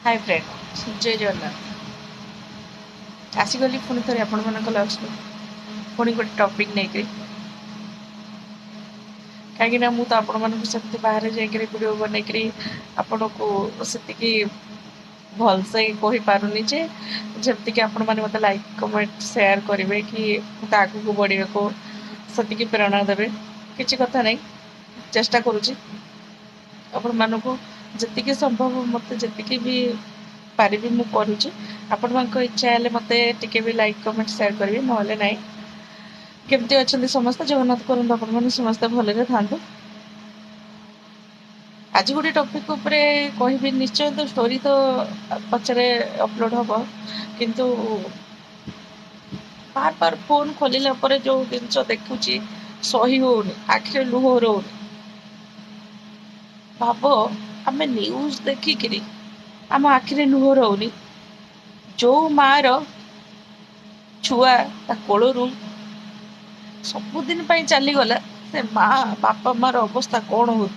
hi friend जय जगन्नाथ आसीगली पुणी थे आपण मान लक्ष्य पुणी गोटे टपिक नहीं कहीं मुझे तो आपण मानक से बाहर जाकर वीडियो बनईकरी आपण को से भलसे कही पारुनी जे जमती कि आपण मैंने मतलब लाइक कमेंट शेयर करेंगे कि आग को बढ़िया को से प्रेरणा देवे किसी कथा नहीं चेष्टा करुँची आपण मानक जी संभव मत जी भी पारि मुझे करुँची आपण मान इच्छा है मत टे भी लाइक कमेंट शेयर करेंगे ना ना केमती अच्छा समस्ते जगन्नाथ करूँ आपण मैंने समस्ते भले था आज गोटे टॉपिक उपरे कहबी निश्चय तो स्टोरी तो पचरे अपलोड हम किंतु बार बार फोन खोलिला परे जो जिनस देखुची सही होनी आखिरे लुह रोनी भाव आम न्यूज देखिकी आम आखिरे लुह रोनी जो मार छुआ कोलू सबुदिन चलीगला से माँ बापा मार अवस्था कौन हो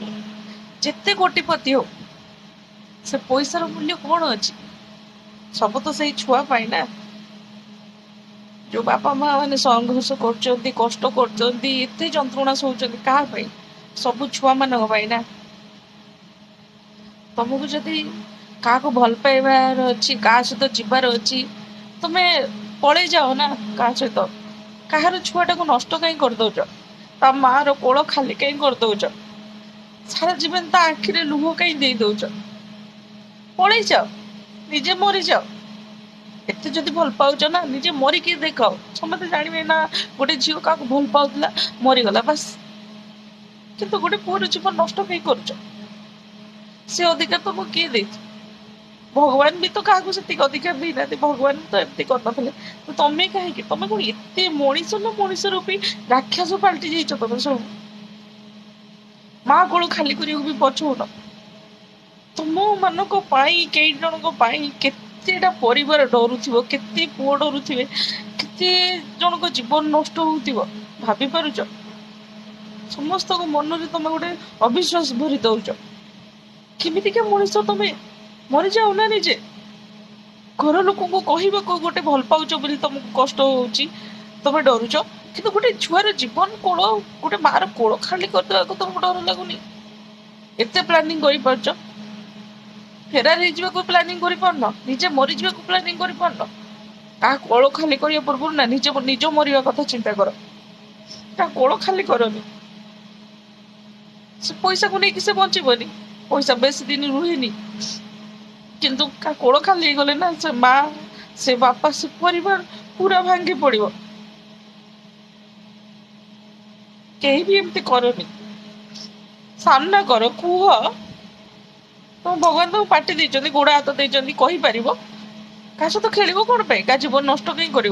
जिते कोटिपति हो से पैसार मूल्य कौन अच्छी सब तो सही छुआ पाई ना जो बापा माँ मैंने संघर्ष कर कष्ट करते जंत्रणा सहन क्या सब छुआ मान ना तुमको जदि क्या भल पाइबार अच्छी क्या सहित जीवार अच्छी तुम्हें पलि जाओ ना क्या सहित कहार छुआटा को नष्ट कहीं करदौच ता माँ कोल खाली कहीं करदौच सारा जीवन ता आखिरे लुह कहीं दे दौच पलि जाओ निजे मरी जाओ एत जदि भल पाउच ना निजे मरिकी देख समझते जानवे ना गोटे झील क्या भल पाला मरीगला बस किंतु गोटे पुअर जीवन नष्ट कहीं कर से अधिकार तुमको किए दे भगवान भी तो क्या अधिकार दे ना भगवान तो एमती कर तो तुम्हें कहीं तुम कौन एत मनीष ना मनीष रूपी राक्षस पलटि जाइछ तुम सब माँ कोल खाली कर भी पछौन तुम मानक कई जन केतेटा परिवार डरुव केते पुओ डरुवे केते जन जीवन नष्ट हो भाभी पारुच समस्त मन में तुम गोटे अविश्वास भरी दौच केमितिका मनीष तुम मरी जाओ ना निजे घर लोक कहवाक गोटे भल पाउच बोली तुमको कष्ट होची तुम डरुच कि गोटे छुआर जीवन कोल गोटे मार कोल खाली करदे तुमको डर लगुनि एत प्लानिंग कर फेरार हो प्लानिंग कर निजे मरी जा प्लानिंग कर क्या कोल खाली करने पूर्व ना निज निज मरवा कथा चिंता कर क्या कोल खाली करनी से पैसा को लेकिन से बचबनी पैसा बेस दिन रुहेनी किंतु का कोल खाली गले ना से माँ से बापा से परिवार पूरा भांगी पड़ो कहीं भी एमती करनी सामना कर कुह तुम भगवान तुम पार्टी देते गोड़ हाथ देते कहीपर क्या सहित खेल कौन क्या जीवन नष्ट कहीं कर